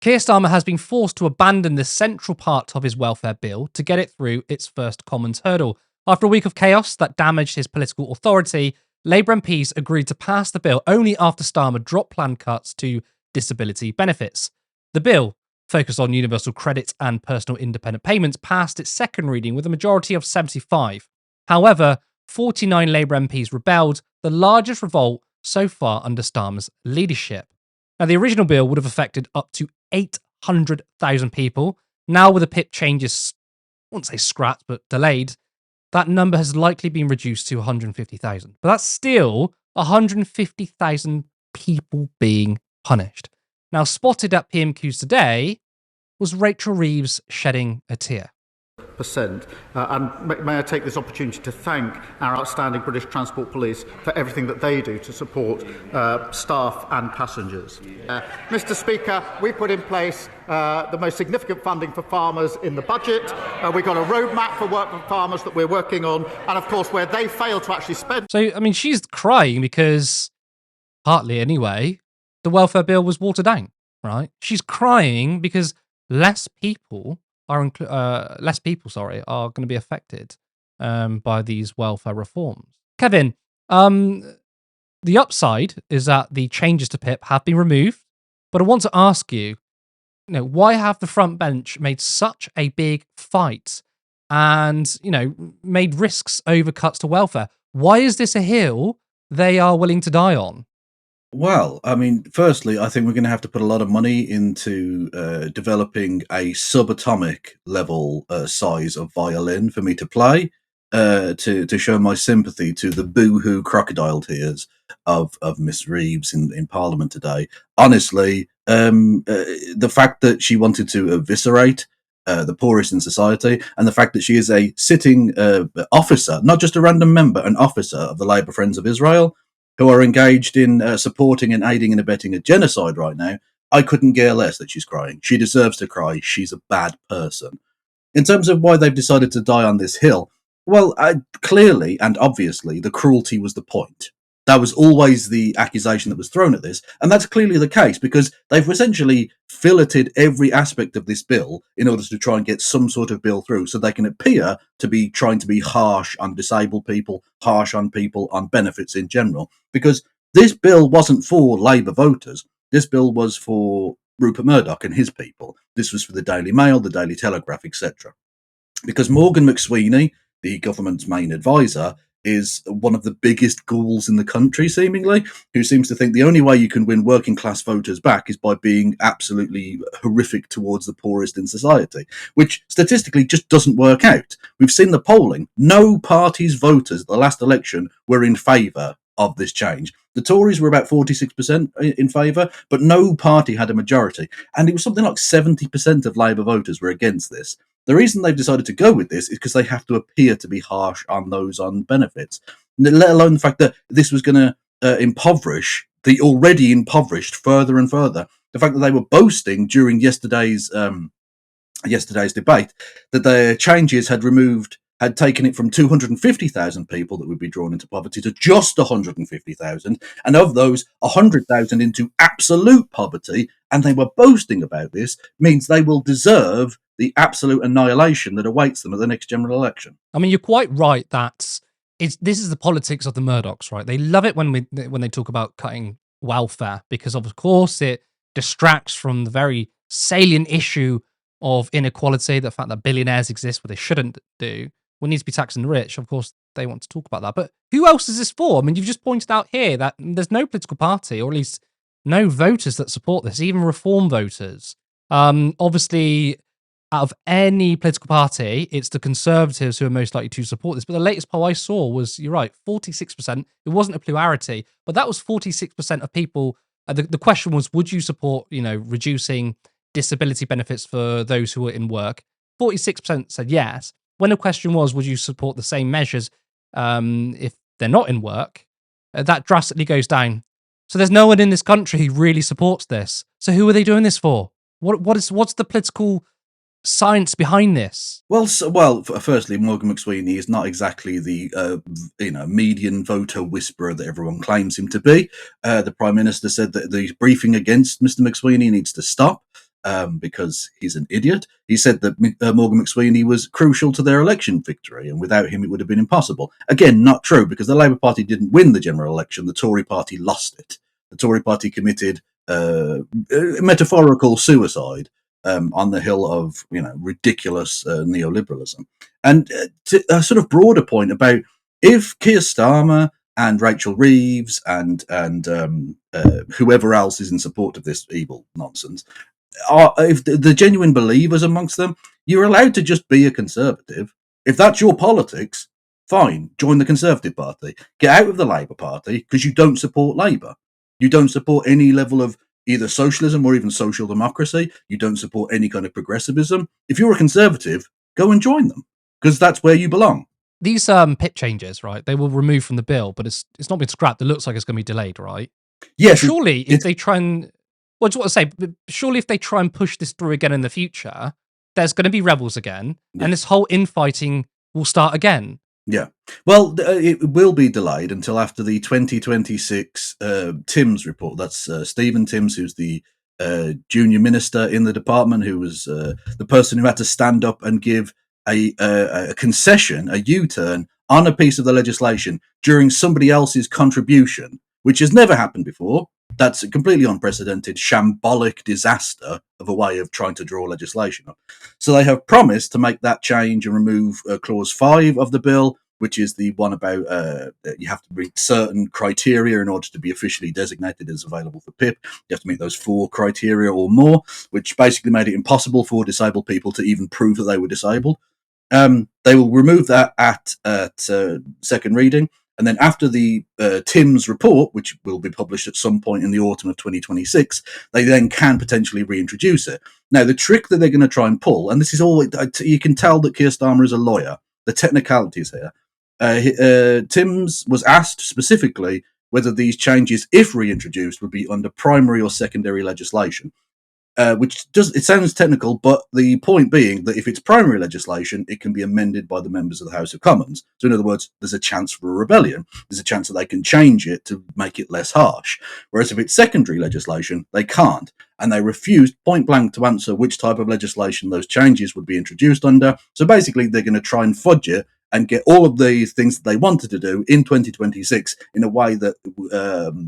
Keir Starmer has been forced to abandon the central part of his welfare bill to get it through its first Commons hurdle. After a week of chaos that damaged his political authority, Labour MPs agreed to pass the bill only after Starmer dropped planned cuts to disability benefits. The bill, focused on universal credit and personal independent payments, passed its second reading with a majority of 75. However, 49 Labour MPs rebelled, the largest revolt so far under Starmer's leadership. Now, the original bill would have affected up to 800,000 people. Now, with the PIP changes, I won't say scrapped, but delayed, that number has likely been reduced to 150,000. But that's still 150,000 people being punished. Now, spotted at PMQs today was Rachel Reeves shedding a tear. And may I take this opportunity to thank our outstanding British Transport Police for everything that they do to support staff and passengers. Mr. Speaker, we put in place the most significant funding for farmers in the budget. We've got a roadmap for work for farmers that we're working on, and of course where they fail to actually spend... So, I mean, she's crying because, partly anyway, the welfare bill was watered down, right? She's crying because less people are going to be affected by these welfare reforms. Kevin, the upside is that the changes to PIP have been removed, but I want to ask you, why have the front bench made such a big fight and, made risks over cuts to welfare? Why is this a hill they are willing to die on? Well, I mean, firstly, I think we're going to have to put a lot of money into developing a subatomic level size of violin for me to play to show my sympathy to the boo-hoo crocodile tears of Miss Reeves in Parliament today. Honestly, the fact that she wanted to eviscerate the poorest in society, and the fact that she is a sitting officer, not just a random member, an officer of the Labour Friends of Israel, who are engaged in supporting and aiding and abetting a genocide right now, I couldn't care less that she's crying. She deserves to cry. She's a bad person. In terms of why they've decided to die on this hill, well, clearly and obviously, the cruelty was the point. That was always the accusation that was thrown at this, and that's clearly the case because they've essentially filleted every aspect of this bill in order to try and get some sort of bill through so they can appear to be trying to be harsh on disabled people, harsh on people on benefits in general, because this bill wasn't for Labour voters. This bill was for Rupert Murdoch and his people. This was for the Daily Mail, the Daily Telegraph, etc. Because Morgan McSweeney, the government's main advisor, is one of the biggest ghouls in the country, seemingly, who seems to think the only way you can win working class voters back is by being absolutely horrific towards the poorest in society, which statistically just doesn't work out. We've seen the polling. No party's voters at the last election were in favour of this change. The Tories were about 46% in favour, but no party had a majority. And it was something like 70% of Labour voters were against this. The reason they've decided to go with this is because they have to appear to be harsh on those on benefits, let alone the fact that this was going to impoverish the already impoverished further and further. The fact that they were boasting during yesterday's debate that their changes had taken it from 250,000 people that would be drawn into poverty to just 150,000, and of those, 100,000 into absolute poverty, and they were boasting about this, means they will deserve the absolute annihilation that awaits them at the next general election. I mean, you're quite right that this is the politics of the Murdochs, right? They love it when they talk about cutting welfare because, of course, it distracts from the very salient issue of inequality, the fact that billionaires exist where they shouldn't do. We need to be taxing the rich. Of course, they want to talk about that. But who else is this for? I mean, you've just pointed out here that there's no political party, or at least no voters that support this, even reform voters. Obviously, out of any political party, it's the Conservatives who are most likely to support this. But the latest poll I saw was, you're right, 46%. It wasn't a plurality, but that was 46% of people. The question was, would you support, reducing disability benefits for those who are in work? 46% said yes. When the question was, would you support the same measures if they're not in work? That drastically goes down. So there's no one in this country who really supports this. So who are they doing this for? What's the political science behind this? Well, firstly, Morgan McSweeney is not exactly the median voter whisperer that everyone claims him to be. The Prime Minister said that the briefing against Mr. McSweeney needs to stop. because he's an idiot. He said that Morgan McSweeney was crucial to their election victory, and without him it would have been impossible. Again, not true, because the Labour Party didn't win the general election. The Tory Party lost it. The Tory Party committed metaphorical suicide on the hill of ridiculous neoliberalism. And a sort of broader point about if Keir Starmer and Rachel Reeves and whoever else is in support of this evil nonsense, if the genuine believers amongst them, you're allowed to just be a conservative. If that's your politics, fine, join the Conservative Party. Get out of the Labour Party because you don't support Labour. You don't support any level of either socialism or even social democracy. You don't support any kind of progressivism. If you're a conservative, go and join them because that's where you belong. These PIP changes, right? They will remove from the bill, but it's not been scrapped. It looks like it's going to be delayed, right? Yes. Surely, if they try and surely if they try and push this through again in the future, there's going to be rebels again, and this whole infighting will start again. Yeah. Well, it will be delayed until after the 2026 Timms report. That's Stephen Timms, who's the junior minister in the department, who was the person who had to stand up and give a concession, a U-turn on a piece of the legislation during somebody else's contribution, which has never happened before. That's a completely unprecedented, shambolic disaster of a way of trying to draw legislation up. So they have promised to make that change and remove Clause 5 of the bill, which is the one about you have to meet certain criteria in order to be officially designated as available for PIP. You have to meet those 4 criteria or more, which basically made it impossible for disabled people to even prove that they were disabled. They will remove that at second reading. And then after the Timms report, which will be published at some point in the autumn of 2026, they then can potentially reintroduce it. Now, the trick that they're going to try and pull, and this is all, you can tell that Keir Starmer is a lawyer, the technicalities here. Timms was asked specifically whether these changes, if reintroduced, would be under primary or secondary legislation. It sounds technical, but the point being that if it's primary legislation, it can be amended by the members of the House of Commons. So in other words, there's a chance for a rebellion. There's a chance that they can change it to make it less harsh. Whereas if it's secondary legislation, they can't. And they refused point blank to answer which type of legislation those changes would be introduced under. So basically, they're going to try and fudge it and get all of the things that they wanted to do in 2026 in a way that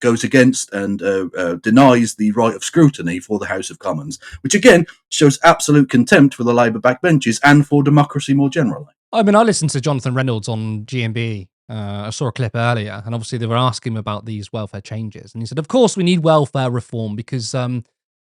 goes against and denies the right of scrutiny for the House of Commons, which again shows absolute contempt for the Labour backbenches and for democracy more generally. I mean, I listened to Jonathan Reynolds on GMB. I saw a clip earlier, and obviously they were asking him about these welfare changes. And he said, of course, we need welfare reform because the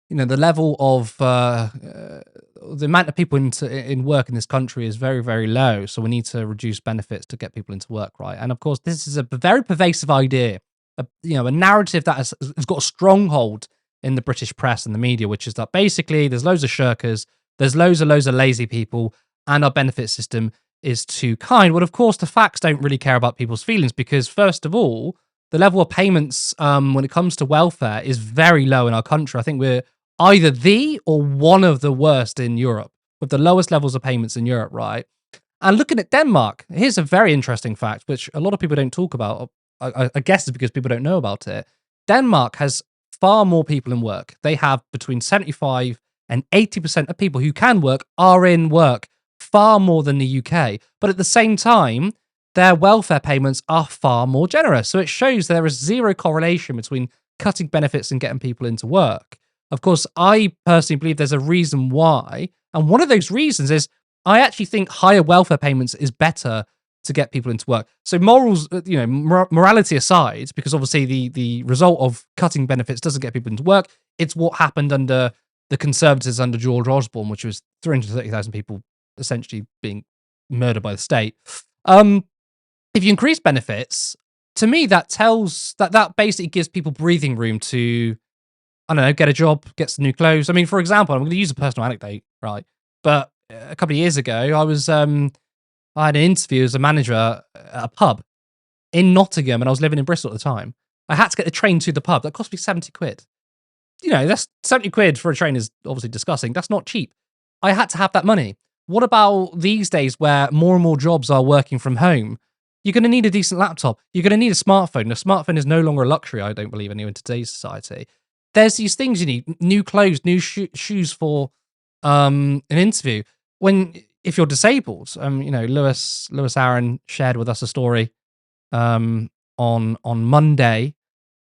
level of the amount of people in work in this country is very, very low. So we need to reduce benefits to get people into work, right? And of course, this is a very pervasive idea, a narrative that has got a stronghold in the British press and the media, which is that basically there's loads of shirkers, there's loads of lazy people, and our benefit system is too kind. Well, of course, the facts don't really care about people's feelings because, first of all, the level of payments when it comes to welfare is very low in our country. I think we're either the or one of the worst in Europe, with the lowest levels of payments in Europe, right? And looking at Denmark, here's a very interesting fact, which a lot of people don't talk about. I guess it's because people don't know about it. Denmark has far more people in work. They have between 75 and 80% of people who can work are in work, far more than the UK. But at the same time, their welfare payments are far more generous. So it shows there is zero correlation between cutting benefits and getting people into work. Of course, I personally believe there's a reason why. And one of those reasons is I actually think higher welfare payments is better to get people into work. So morals, morality aside, because obviously the result of cutting benefits doesn't get people into work. It's what happened under the Conservatives under George Osborne, which was 330,000 people essentially being murdered by the state. If you increase benefits, to me, that tells that basically gives people breathing room to, I don't know, get a job, get some new clothes. I mean, for example, I'm going to use a personal anecdote, right? But a couple of years ago, I had an interview as a manager at a pub in Nottingham, and I was living in Bristol at the time. I had to get the train to the pub. That cost me 70 quid. That's 70 quid for a train is obviously disgusting. That's not cheap. I had to have that money. What about these days where more and more jobs are working from home? You're going to need a decent laptop. You're going to need a smartphone. A smartphone is no longer a luxury, I don't believe, in today's society. there's these things you need: new clothes, new shoes for an interview. If you're disabled, Lewis Aaron shared with us a story on Monday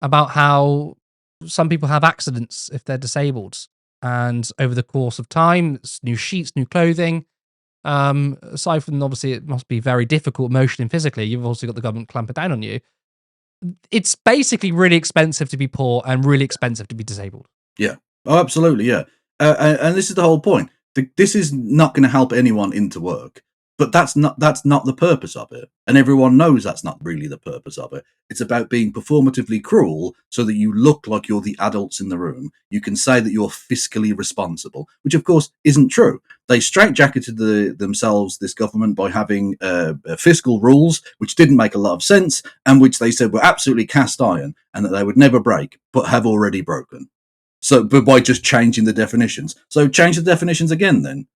about how some people have accidents if they're disabled, and over the course of time, it's new sheets, new clothing. Aside from obviously it must be very difficult emotionally and physically, you've also got the government clamping down on you. It's basically really expensive to be poor and really expensive to be disabled. Yeah. Oh, absolutely. Yeah. And this is the whole point. This is not going to help anyone into work, but that's not the purpose of it. And everyone knows that's not really the purpose of it. It's about being performatively cruel so that you look like you're the adults in the room. You can say that you're fiscally responsible, which of course isn't true. They straitjacketed themselves, this government, by having fiscal rules which didn't make a lot of sense and which they said were absolutely cast iron and that they would never break, but have already broken. So, but by just changing the definitions. So change the definitions again then.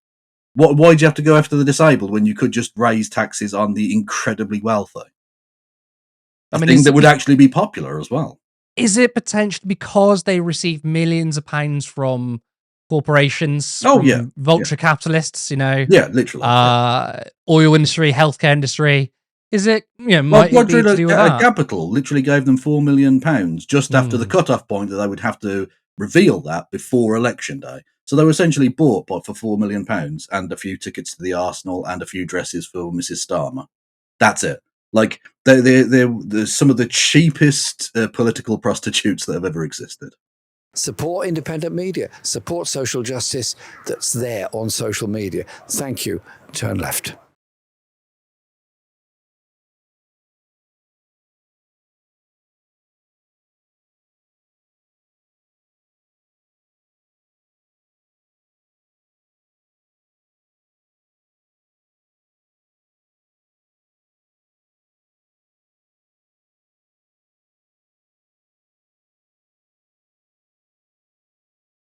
Why do you have to go after the disabled when you could just raise taxes on the incredibly wealthy? A thing that would actually be popular as well. Is it potentially because they receive millions of pounds from corporations, vulture capitalists, Yeah, literally. Oil industry, healthcare industry? Is it, might it be to do with that? Capital literally gave them £4 million just after the cut-off point that they would have to reveal that before election day. So they were essentially bought for £4 million and a few tickets to the Arsenal and a few dresses for Mrs. Starmer. That's it. Like, they're some of the cheapest political prostitutes that have ever existed. Support independent media. Support social justice that's there on social media. Thank you. Turn left.